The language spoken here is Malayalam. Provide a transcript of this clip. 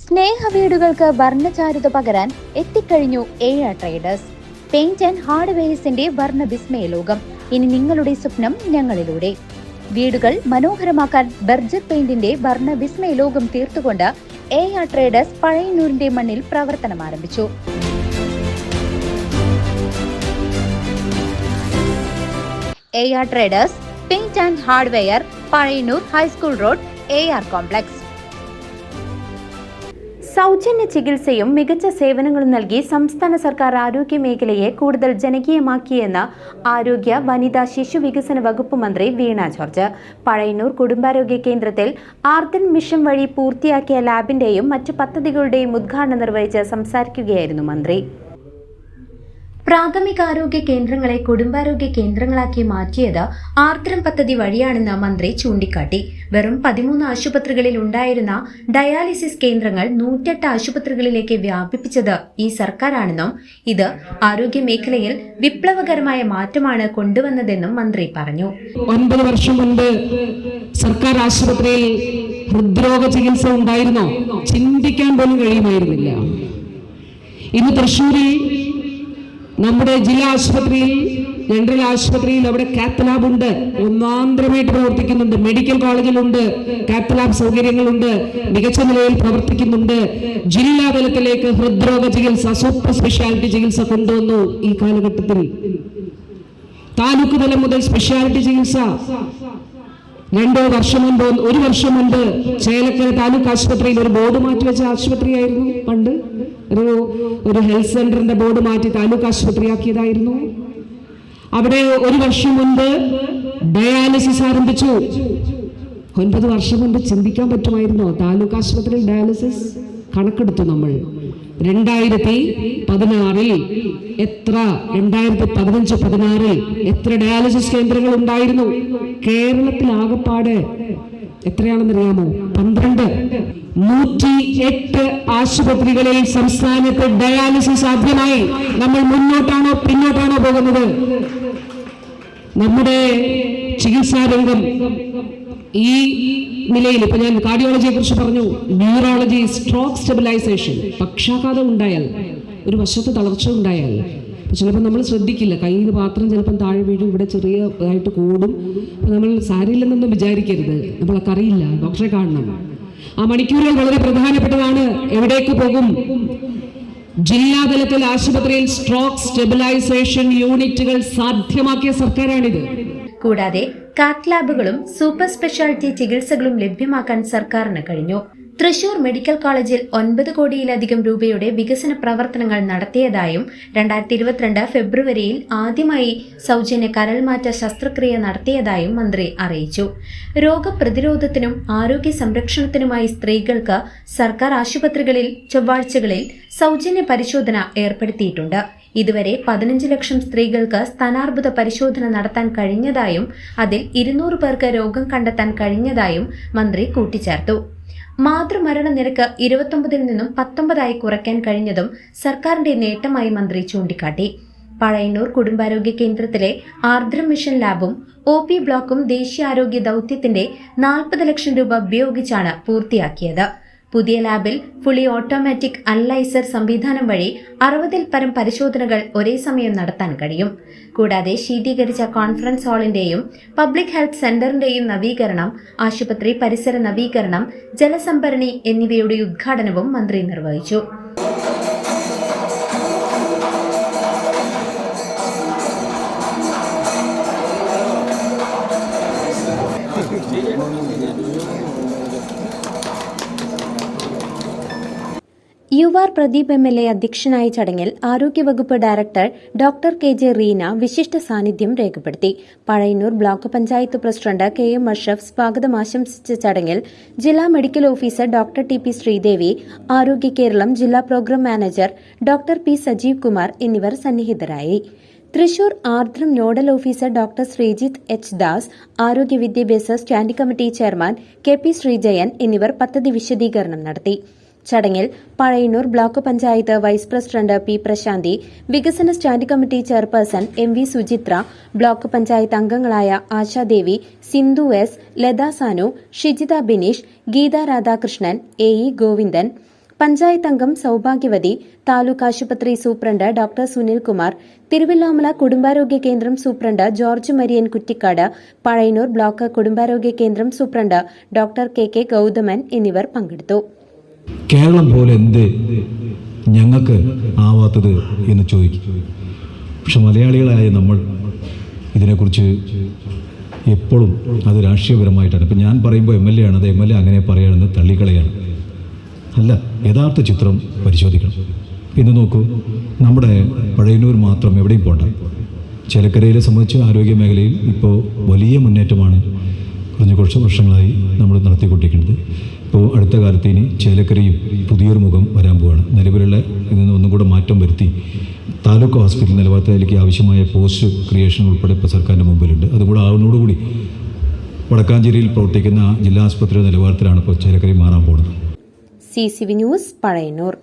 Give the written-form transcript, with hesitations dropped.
സ്നേഹവീടുകൾക്ക് വർണ്ണചാരുത പകരാൻ എത്തിക്കഴിഞ്ഞു ഏഴ ട്രേഡേഴ്സ്. പെയിന്റ് ആൻഡ് ഹാർഡ്വെയർസിന്റെ വർണ്ണ വിസ്മയ ലോകം. ഇനി നിങ്ങളുടെ സ്വപ്നം ഞങ്ങളിലൂടെ. വീടുകൾ മനോഹരമാക്കാൻ ബർജർ പെയിന്റിന്റെ വർണ്ണ വിസ്മയ ലോകം തീർത്തുകൊണ്ട് ഏഴ ട്രേഡേഴ്സ് പഴയന്നൂരിന്റെ മണ്ണിൽ പ്രവർത്തനം ആരംഭിച്ചു. ഏഴ traders paint and hardware, Pazhayannur high school road, AR complex. സൗജന്യ ചികിത്സയും മികച്ച സേവനങ്ങളും നൽകി സംസ്ഥാന സർക്കാർ ആരോഗ്യ മേഖലയെ കൂടുതൽ ജനകീയമാക്കിയെന്ന് ആരോഗ്യ, വനിതാ, ശിശു വികസന വകുപ്പ് മന്ത്രി വീണ ജോർജ്. പഴയന്നൂർ കുടുംബാരോഗ്യ കേന്ദ്രത്തിൽ ആർദ്രൻ മിഷൻ വഴി പൂർത്തിയാക്കിയ ലാബിന്റെയും മറ്റ് പദ്ധതികളുടെയും ഉദ്ഘാടനം നിർവഹിച്ച് സംസാരിക്കുകയായിരുന്നു മന്ത്രി. പ്രാഥമികാരോഗ്യ കേന്ദ്രങ്ങളെ കുടുംബാരോഗ്യ കേന്ദ്രങ്ങളാക്കി മാറ്റിയത് ആർദ്രം പദ്ധതി വഴിയാണെന്ന് മന്ത്രി ചൂണ്ടിക്കാട്ടി. വെറും 13 ആശുപത്രികളിൽ ഉണ്ടായിരുന്ന ഡയാലിസിസ് കേന്ദ്രങ്ങൾ 108 ആശുപത്രികളിലേക്ക് വ്യാപിപ്പിച്ചത് ഈ സർക്കാരാണെന്നും ഇത് ആരോഗ്യ മേഖലയിൽ വിപ്ലവകരമായ മാറ്റമാണ് കൊണ്ടുവന്നതെന്നും മന്ത്രി പറഞ്ഞു. 9 വർഷം മുൻപ് സർക്കാർ ആശുപത്രിയിൽ ഹൃദ്രോഗ ചികിത്സ ഉണ്ടായിരുന്നോ? ചിന്തിക്കാൻ പോലും കഴിയുമായിരുന്നില്ല. ഇന്ന് തൃശ്ശൂരിൽ നമ്മുടെ ജില്ലാ ആശുപത്രിയിൽ, ജനറൽ ആശുപത്രിയിൽ അവിടെ കാത്ത് ലാബ് ഉണ്ട്, ഒന്നാന്തരമായിട്ട് പ്രവർത്തിക്കുന്നുണ്ട്. മെഡിക്കൽ കോളേജിലുണ്ട്, കാത്ത് ലാബ് സൗകര്യങ്ങളുണ്ട്, മികച്ച നിലയിൽ പ്രവർത്തിക്കുന്നുണ്ട്. ജില്ലാ തലത്തിലേക്ക് ഹൃദ്രോഗ ചികിത്സ, സൂപ്പർ സ്പെഷ്യാലിറ്റി ചികിത്സ കൊണ്ടുവന്നു. ഈ കാലഘട്ടത്തിൽ താലൂക്ക് തലം മുതൽ സ്പെഷ്യാലിറ്റി ചികിത്സ. 1 വർഷം മുൻപ് ചേലക്കര താലൂക്ക് ആശുപത്രിയിൽ ഒരു ബോർഡ് മാറ്റിവെച്ച ആശുപത്രിയായിരുന്നു. പണ്ട് ഒരു ഹെൽത്ത് സെന്ററിന്റെ ബോർഡ് മാറ്റി താലൂക്ക് ആശുപത്രിയാക്കിയതായിരുന്നു. അവിടെ 1 വർഷം മുൻപ് ഡയാലിസിസ് ആരംഭിച്ചു. 9 വർഷം മുൻപ് ചിന്തിക്കാൻ പറ്റുമായിരുന്നോ താലൂക്ക് ആശുപത്രിയിൽ ഡയാലിസിസ്? കണക്കെടുത്തു നമ്മൾ. 2016 എത്ര, 2015-16 എത്ര ഡയാലിസിസ് കേന്ദ്രങ്ങൾ ഉണ്ടായിരുന്നു? കേരളത്തിൽ ആകപ്പാട് എത്രയാണെന്നറിയാമോ? 12. 108 ആശുപത്രികളിൽ സംസ്ഥാനത്ത് ഡയാലിസിസ് സാധ്യമായി. നമ്മൾ മുന്നോട്ടാണോ പിന്നോട്ടാണോ പോകുന്നത്? നമ്മുടെ ചികിത്സാ രംഗം ഈ നിലയിൽ, ഇപ്പൊ ഞാൻ കാർഡിയോളജിയെ കുറിച്ച് പറഞ്ഞു, ന്യൂറോളജി, സ്ട്രോക്ക് സ്റ്റെബിലൈസേഷൻ, പക്ഷാഘാതം ഉണ്ടായാൽ, ഒരു വശത്ത് തളർച്ച ഉണ്ടായാൽ ചിലപ്പോൾ നമ്മൾ ശ്രദ്ധിക്കില്ല, കയ്യിൽ നിന്ന് പാത്രം ചിലപ്പം താഴെ വീഴും, ഇവിടെ ചെറിയതായിട്ട് കൂടും. നമ്മൾ സാരിയില്ലെന്നൊന്നും വിചാരിക്കരുത്, നമ്മളൊക്കെ അറിയില്ല, ഡോക്ടറെ കാണണം. ആ മണിക്കൂറുകൾ വളരെ പ്രധാനപ്പെട്ടതാണ്. എവിടേക്ക് പോകും? ജില്ലാതലത്തിൽ ആശുപത്രിയിൽ സ്ട്രോക്ക് സ്റ്റെബിലൈസേഷൻ യൂണിറ്റുകൾ സാധ്യമാക്കിയ സർക്കാരാണിത്. കൂടാതെ കാത്ത് ലാബുകളും സൂപ്പർ സ്പെഷ്യാലിറ്റി ചികിത്സകളും ലഭ്യമാക്കാൻ സർക്കാരിന് കഴിഞ്ഞു. തൃശൂർ മെഡിക്കൽ കോളേജിൽ 9 കോടിയിലധികം രൂപയുടെ വികസന പ്രവർത്തനങ്ങൾ നടത്തിയതായും 2022 ഫെബ്രുവരിയിൽ ആദ്യമായി സൗജന്യ കരൾമാറ്റ ശസ്ത്രക്രിയ നടത്തിയതായും മന്ത്രി അറിയിച്ചു. രോഗപ്രതിരോധത്തിനും ആരോഗ്യ സംരക്ഷണത്തിനുമായി സ്ത്രീകൾക്ക് സർക്കാർ ആശുപത്രികളിൽ ചൊവ്വാഴ്ചകളിൽ സൗജന്യ പരിശോധന ഏർപ്പെടുത്തിയിട്ടുണ്ട്. ഇതുവരെ 15 ലക്ഷം സ്ത്രീകൾക്ക് സ്ഥാനാർബുദ പരിശോധന നടത്താൻ കഴിഞ്ഞതായും അതിൽ 200 പേർക്ക് രോഗം കണ്ടെത്താൻ കഴിഞ്ഞതായും മന്ത്രി കൂട്ടിച്ചേർത്തു. മാതൃമരണ നിരക്ക് 29-ൽ നിന്നും 19 കുറയ്ക്കാൻ കഴിഞ്ഞതും സർക്കാരിന്റെ നേട്ടമായി മന്ത്രി ചൂണ്ടിക്കാട്ടി. പഴയന്നൂർ കുടുംബാരോഗ്യ കേന്ദ്രത്തിലെ ആർദ്രം മിഷൻ ലാബും OP ബ്ലോക്കും ദേശീയാരോഗ്യ ദൌത്യത്തിന്റെ 40 ലക്ഷം രൂപ ഉപയോഗിച്ചാണ് പൂർത്തിയാക്കിയത്. പുതിയ ലാബിൽ ഫുള്ളി ഓട്ടോമാറ്റിക് അനലൈസർ സംവിധാനം വഴി 60-ൽ പരം പരിശോധനകൾ ഒരേ സമയം നടത്താൻ കഴിയും. കൂടാതെ ശീതീകരിച്ച കോൺഫറൻസ് ഹാളിന്റെയും പബ്ലിക് ഹെൽത്ത് സെന്ററിന്റെയും നവീകരണം, ആശുപത്രി പരിസര നവീകരണം, ജലസംഭരണി എന്നിവയുടെ ഉദ്ഘാടനവും മന്ത്രി നിർവഹിച്ചു. UR പ്രദീപ് MLA അധ്യക്ഷനായ ചടങ്ങിൽ ആരോഗ്യവകുപ്പ് ഡയറക്ടർ ഡോക്ടർ KJ റീന വിശിഷ്ട സാന്നിധ്യം രേഖപ്പെടുത്തി. Pazhayannur block panchayat president KM Ashraf സ്വാഗതം ആശംസിച്ച ചടങ്ങിൽ ജില്ലാ medical officer doctor TP Sreedevi, Arogya Keralam ജില്ലാ program manager doctor P Sajeev Kumar എന്നിവർ സന്നിഹിതരായി. Thrissur Ardram nodal officer doctor Sreejith H Das, ആരോഗ്യ വിദ്യാഭ്യാസ standing committee chairman KP Sreejayan എന്നിവർ പദ്ധതി വിശദീകരണം നടത്തി. ചടങ്ങിൽ Pazhayannur block panchayat vice president P Prasanthi, വികസന standing committee chairperson MV Suchithra, block panchayat അംഗങ്ങളായ ആശാദേവി, സിന്ധു S, ലത സാനു, ഷിജിത ബിനീഷ്, ഗീത രാധാകൃഷ്ണൻ, AE ഗോവിന്ദൻ, പഞ്ചായത്ത് അംഗം സൌഭാഗ്യവതി, താലൂക്ക് ആശുപത്രി സൂപ്രണ്ട് ഡോക്ടർ സുനിൽകുമാർ, തിരുവല്ലോമല കുടുംബാരോഗ്യ കേന്ദ്രം സൂപ്രണ്ട് ജോർജ് മരിയൻ കുറ്റിക്കാട്, പഴയന്നൂർ ബ്ലോക്ക് കുടുംബാരോഗ്യ കേന്ദ്രം സൂപ്രണ്ട് ഡോക്ടർ കെ ഗൌതമൻ എന്നിവർ പങ്കെടുത്തു. കേരളം പോലെ എന്ത് ഞങ്ങൾക്ക് ആവാത്തത് എന്ന് ചോദിക്കും. പക്ഷെ മലയാളികളായ നമ്മൾ ഇതിനെക്കുറിച്ച് എപ്പോഴും അത് രാഷ്ട്രീയപരമായിട്ടാണ്. ഇപ്പം ഞാൻ പറയുമ്പോൾ MLA ആണ്, അത് MLA അങ്ങനെ പറയുകയാണെന്ന് തള്ളിക്കളയാണ്. അല്ല, യഥാർത്ഥ ചിത്രം പരിശോധിക്കണം. ഇന്ന് നോക്കൂ, നമ്മുടെ പഴയന്നൂർ മാത്രം എവിടെയും പോണ്ട. ചേലക്കരയിലെ സംബന്ധിച്ച് ആരോഗ്യ മേഖലയിൽ ഇപ്പോൾ വലിയ മുന്നേറ്റമാണ് കഴിഞ്ഞ കുറച്ച് വർഷങ്ങളായി നമ്മൾ നടത്തിക്കൊണ്ടിരിക്കുന്നത്. ഇപ്പോൾ അടുത്ത കാലത്ത് ഇനി ചേലക്കരയും പുതിയൊരു മുഖം വരാൻ പോവുകയാണ്. നിലവിലുള്ള ഇതിൽ നിന്ന് ഒന്നും കൂടെ മാറ്റം വരുത്തി താലൂക്ക് ഹോസ്പിറ്റൽ നിലവാരത്തിലേക്ക് ആവശ്യമായ പോസ്റ്റ് ക്രിയേഷൻ ഉൾപ്പെടെ ഇപ്പോൾ സർക്കാരിൻ്റെ മുമ്പിലുണ്ട്. അതുകൂടെ ആവുന്നതോടുകൂടി വടക്കാഞ്ചേരിയിൽ പ്രവർത്തിക്കുന്ന ജില്ലാ ആശുപത്രിയുടെ നിലവാരത്തിലാണ് ഇപ്പോൾ ചേലക്കരയിൽ മാറാൻ പോകുന്നത്. CCV news, Pazhayannur.